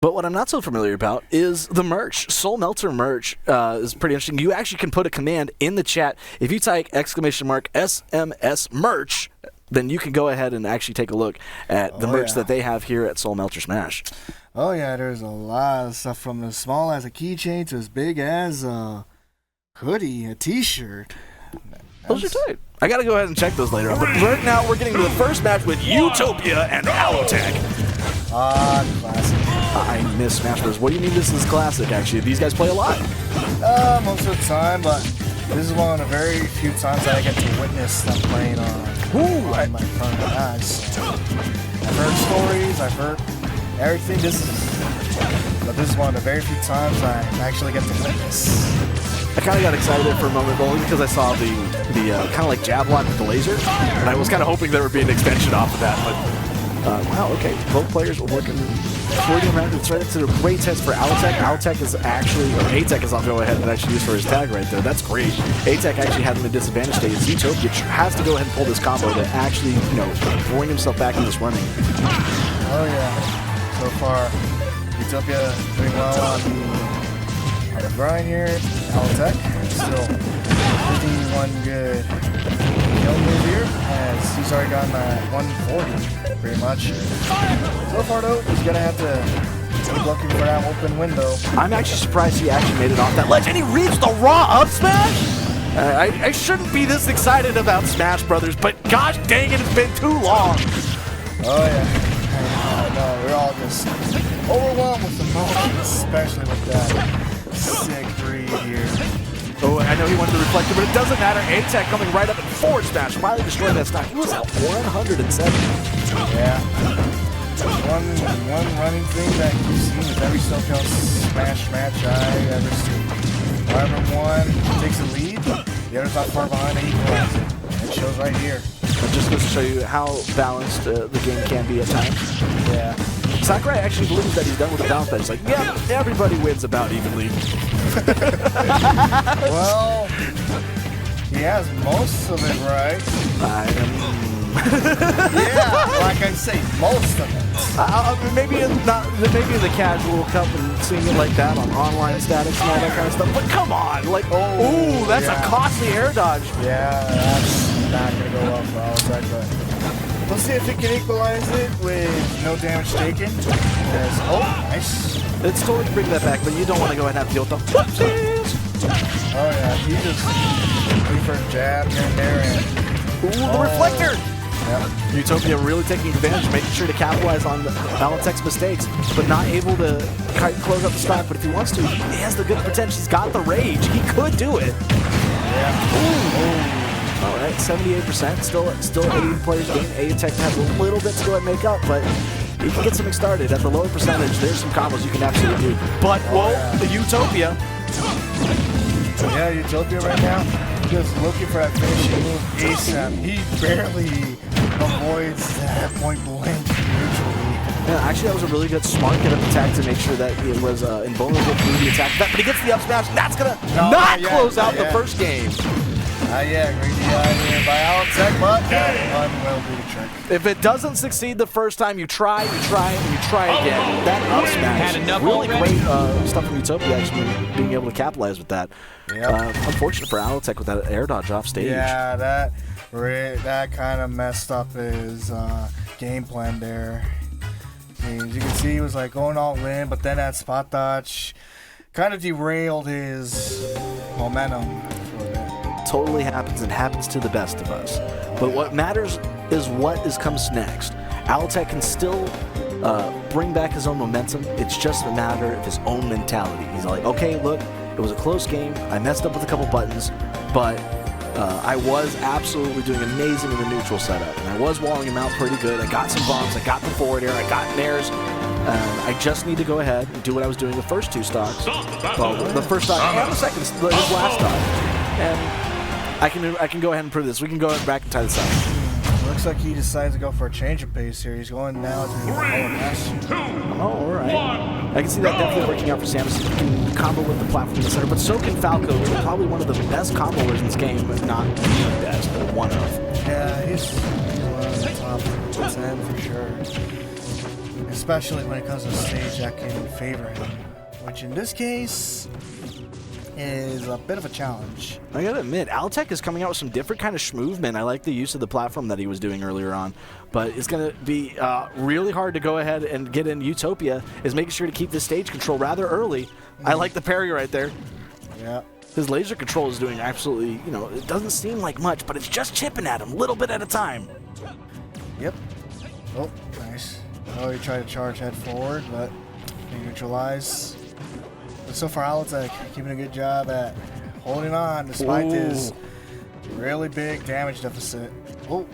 But what I'm not so familiar about is the merch. Soul Melter merch is pretty interesting. You actually can put a command in the chat. If you type !SMS merch, then you can go ahead and actually take a look at the merch that they have here at Soul Melter Smash. Oh yeah, there's a lot of stuff from as small as a keychain to as big as a hoodie, a t-shirt. Those are tight. I gotta go ahead and check those later on. But right now, we're getting to the first match with UUtopia and Allotek. Classic. I miss Smash Bros. What do you mean this is classic, actually? These guys play a lot. Most of the time, but this is one of the very few times that I get to witness them playing on my front of my eyes. I've heard stories, I've heard everything. But this is one of the very few times I actually get to witness. I kind of got excited for a moment only because I saw the kind of like jab lock with the laser, and I was kind of hoping there would be an extension off of that, but wow, okay, both players are working 40 around. It's right to a great test for Allotek. Allotek is actually, or Atek is, I'll go ahead and actually use for his tag right there. That's great. Atek actually had him in disadvantage state. UUtopia has to go ahead and pull this combo to actually, bring himself back in this running. Oh yeah, so far UUtopia doing well on the grind here. Allotek still 51 good kill move here, as he's already gotten that 140 pretty much. So far though, he's gonna have to keep looking for that open window. I'm actually surprised he actually made it off that ledge, and he reads the raw up smash. I shouldn't be this excited about Smash Brothers, but gosh dang it, it's been too long. Oh yeah, I know, we're all just overwhelmed with emotions, especially with that sick read here. Oh, I know he wanted to reflect it, but it doesn't matter. Atek coming right up in forward smash, finally destroying that stock. He was at 107. Yeah. One running thing that you've seen with every SoCal Smash match I've ever seen. Whoever one takes the lead, the other's not far behind and equalizes it. It shows right here. It just goes to show you how balanced the game can be at times. Yeah. Sakurai actually believes that he's done with the balance, but he's like, yeah, everybody wins about evenly. Well, he has most of it right. Yeah, like I say, most of it. Maybe the casual cup and seeing it like that on online statics and all that kind of stuff. But come on, like, ooh, that's a costly air dodge. Yeah, that's not gonna go well for Allotek, but we'll see if he can equalize it with no damage taken. Nice. It's totally bring that back, but you don't want to go ahead and have to deal with the whoopsies. Oh yeah, he just waiting for a jab here and there, and ooh, the reflector. Yep. UUtopia really taking advantage, making sure to capitalize on Allotek's mistakes, but not able to close up the stock. But if he wants to, he has the good potential. He's got the rage. He could do it. Yeah. Ooh. All right, 78%. Still 80 players game. Allotek has a little bit to go and make up, but you can get something started. At the lower percentage, there's some combos you can absolutely do. But, the UUtopia. Yeah, UUtopia right now, just looking for that finishing move ASAP. He barely avoids that point blank usually. Yeah, actually, that was a really good smart get up attack to make sure that it was invulnerable through the attack. But he gets the up smash. That's going to not close out the first game. Yeah, great DI here by Allotek, but that one will do the trick. If it doesn't succeed the first time, you try, and you try again. That up smash, really great stuff from UUtopia actually being able to capitalize with that. Yep. Unfortunate for Allotek with that air dodge off stage. Yeah, that kind of messed up his game plan there. As you can see, he was like going all in, but then that spot dodge kind of derailed his momentum. Totally happens and happens to the best of us. But what matters is what comes next. Allotek can still bring back his own momentum. It's just a matter of his own mentality. He's like, okay, look, it was a close game. I messed up with a couple buttons, but I was absolutely doing amazing in the neutral setup, and I was walling him out pretty good. I got some bombs, I got the forward air, I got nairs. I just need to go ahead and do what I was doing the first two stocks. Well, the first stock and the second, his last stock. And I can go ahead and prove this. We can go back and tie this up. Looks like he decides to go for a change of pace here. He's going now to the lower pass. Oh, all right. I can see that definitely working out for Samus. He can combo with the platform in the center, but so can Falco, who's probably one of the best comboers in this game, but not the best, but one of. Yeah, he's one of the top 10 for sure. especially when it comes to a stage that can favor him, which in this case is a bit of a challenge. I gotta admit, Allotek is coming out with some different kind of schmovement. I like the use of the platform that he was doing earlier on, but it's gonna be really hard to go ahead and get in UUtopia, is making sure to keep the stage control rather early. I like the parry right there. Yeah. His laser control is doing absolutely, you know, it doesn't seem like much, but it's just chipping at him a little bit at a time. Yep. Oh, nice. Oh, he tried to charge head forward, but he neutralized. But so far, Allotek keeping a good job at holding on despite his really big damage deficit. Oh,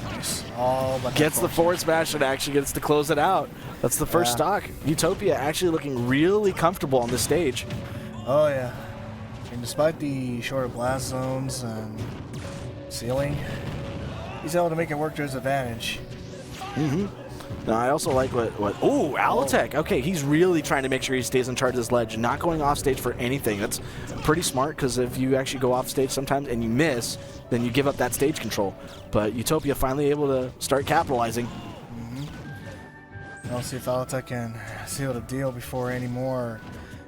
nice. Oh, but gets the forward smash and actually gets to close it out. That's the first stock. UUtopia actually looking really comfortable on this stage. Oh, yeah. And despite the shorter blast zones and ceiling, he's able to make it work to his advantage. Now, I also like what Allotek. Okay, he's really trying to make sure he stays in charge of this ledge, not going off stage for anything. That's pretty smart, because if you actually go off stage sometimes and you miss, then you give up that stage control. But UUtopia finally able to start capitalizing. I'll see if Allotek can seal the deal before any more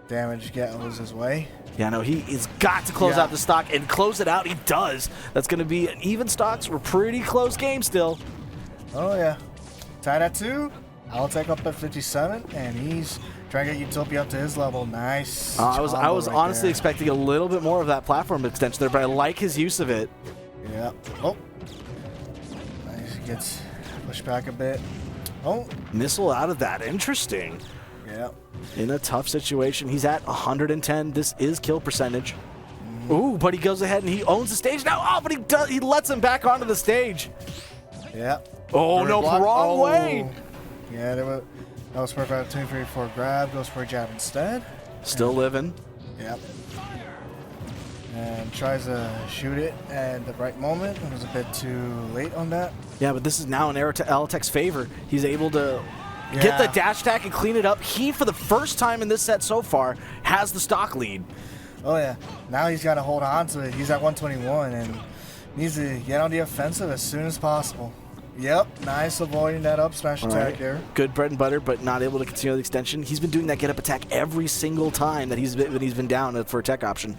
damage goes his way. Yeah, no, he's got to close out the stock, and close it out he does. That's going to be an even stocks. We're pretty close game still. Oh, yeah. Tied at 2. Allotek up at 57, and he's trying to get UUtopia up to his level. Nice. I was honestly expecting a little bit more of that platform extension there, but I like his use of it. Yeah. Oh. Nice. He gets pushed back a bit. Oh. Missile out of that. Interesting. Yeah. In a tough situation. He's at 110. This is kill percentage. Ooh, but he goes ahead and he owns the stage now. Oh, but he lets him back onto the stage. Yeah. Oh, no, wrong way. Yeah, that was perfect opportunity for a grab. Goes for a jab instead. Still living. Yep. And tries to shoot it at the right moment. It was a bit too late on that. Yeah, but this is now an error to Allotek's favor. He's able to get the dash attack and clean it up. He, for the first time in this set so far, has the stock lead. Oh, yeah. Now he's got to hold on to it. He's at 121 and needs to get on the offensive as soon as possible. Yep, nice avoiding that up smash attack there. Good bread and butter, but not able to continue the extension. He's been doing that get up attack every single time that he's been down for a tech option.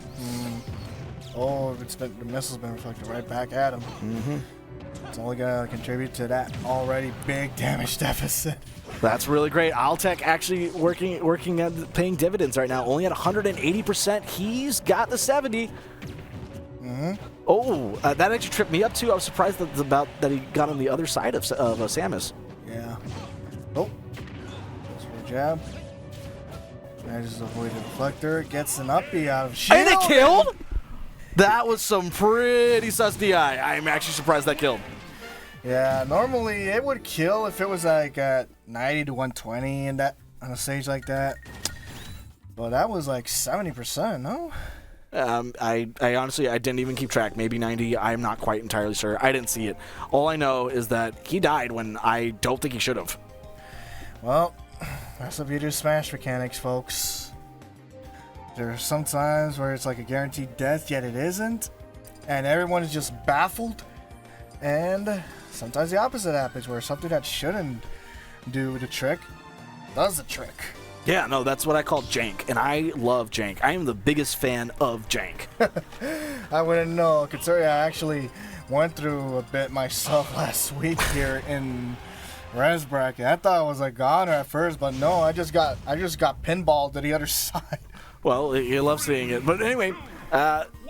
Oh, the missile's been reflected right back at him. It's only going to contribute to that already big damage deficit. That's really great. Allotek actually working at paying dividends right now. Only at 180%. He's got the 70. Oh, that actually tripped me up too. I was surprised that he got on the other side of Samus. Yeah. Oh, goes for a jab. Manages to avoid the deflector. Gets an uppie out of shield. And it killed? That was some pretty sus DI. I'm actually surprised that killed. Yeah, normally it would kill if it was like at 90 to 120 on a stage like that. But that was like 70%, no? I honestly, I didn't even keep track. Maybe 90. I'm not quite entirely sure. I didn't see it. All I know is that he died when I don't think he should have. Well, that's the beauty of Smash mechanics, folks. There are some times where it's like a guaranteed death, yet it isn't. And everyone is just baffled. And sometimes the opposite happens, where something that shouldn't do the trick does the trick. Yeah, no, that's what I call jank, and I love jank. I am the biggest fan of jank. I wouldn't know, considering I actually went through a bit myself last week here in Res Bracket. I thought I was a goner at first, but no, I just got pinballed to the other side. Well, you love seeing it. But anyway,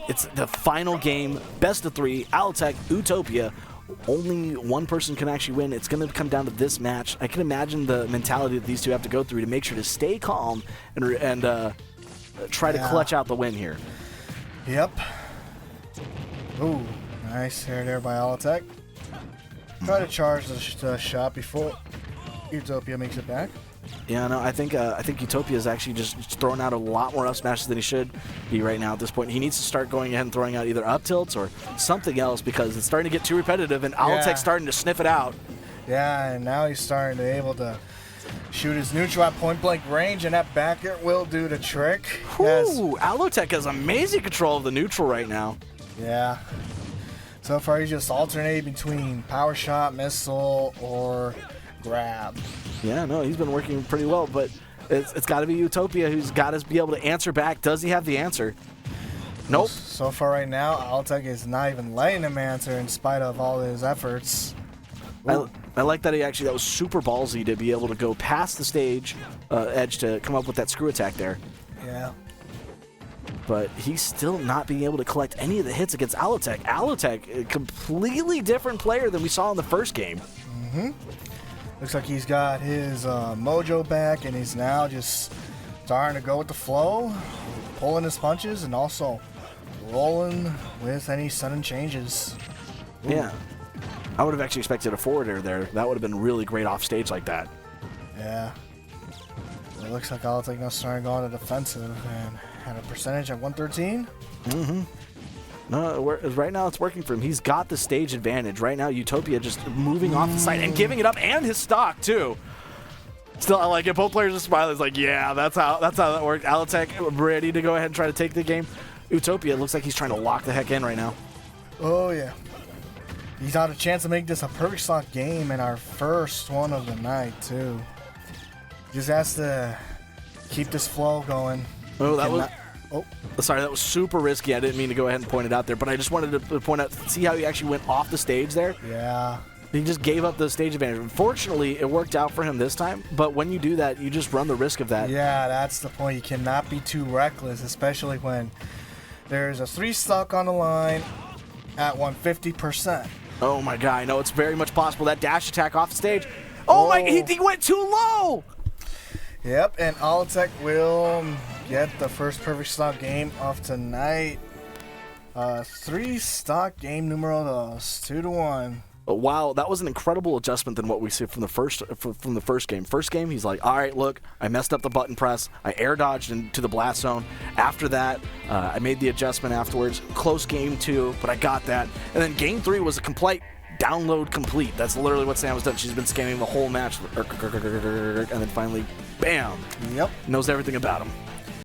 it's the final game, best of 3, Allotek, UUtopia. Only one person can actually win. It's going to come down to this match. I can imagine the mentality that these two have to go through to make sure to stay calm and try to clutch out the win here. Yep. Ooh, nice hair there by Allotek. Try to charge the shot before UUtopia makes it back. Yeah, no, I think UUtopia is actually just throwing out a lot more up smashes than he should be right now at this point. He needs to start going ahead and throwing out either up tilts or something else, because it's starting to get too repetitive, and Allotek's starting to sniff it out. Yeah, and now he's starting to be able to shoot his neutral at point blank range, and that back air will do the trick. Ooh, Allotek has amazing control of the neutral right now. Yeah. So far, he's just alternating between power shot, missile, or grab. Yeah, no, he's been working pretty well, but it's got to be UUtopia who's got to be able to answer back. Does he have the answer? Nope. So far right now, Allotek is not even letting him answer in spite of all his efforts. I like that that was super ballsy to be able to go past the stage edge to come up with that screw attack there. Yeah. But he's still not being able to collect any of the hits against Allotek. Allotek, a completely different player than we saw in the first game. Mm-hmm. Looks like he's got his mojo back, and he's now just starting to go with the flow, pulling his punches, and also rolling with any sudden changes. Ooh. Yeah. I would have actually expected a forward air there. That would have been really great off stage like that. Yeah. It looks like Allotek now starting to go on the defensive and had a percentage at 113. Mm-hmm. No, right now it's working for him. He's got the stage advantage. Right now, UUtopia just moving off the side and giving it up, and his stock too. Still, I like it. Both players are smiling. It's like, yeah, that's how that worked. Allotek ready to go ahead and try to take the game. UUtopia looks like he's trying to lock the heck in right now. Oh yeah. He's got a chance to make this a perfect slot game and our first one of the night too. Just has to keep this flow going. Oh, sorry, that was super risky. I didn't mean to go ahead and point it out there, but I just wanted to point out, see how he actually went off the stage there? Yeah. He just gave up the stage advantage. Unfortunately, it worked out for him this time, but when you do that, you just run the risk of that. Yeah, that's the point. You cannot be too reckless, especially when there's a 3 stock on the line at 150%. Oh my god, I know it's very much possible. That dash attack off the stage. Oh my, he went too low! Yep, and Allotek will get the first perfect stock game of tonight. 3 stock game numero dos, 2-1. Wow, that was an incredible adjustment than what we see from the first game. First game, he's like, all right, look, I messed up the button press. I air dodged into the blast zone. After that, I made the adjustment afterwards. Close game 2, but I got that. And then game 3 was a complete download complete. That's literally what Sam has done. She's been scanning the whole match, and then finally, bam, Yep, knows everything about him.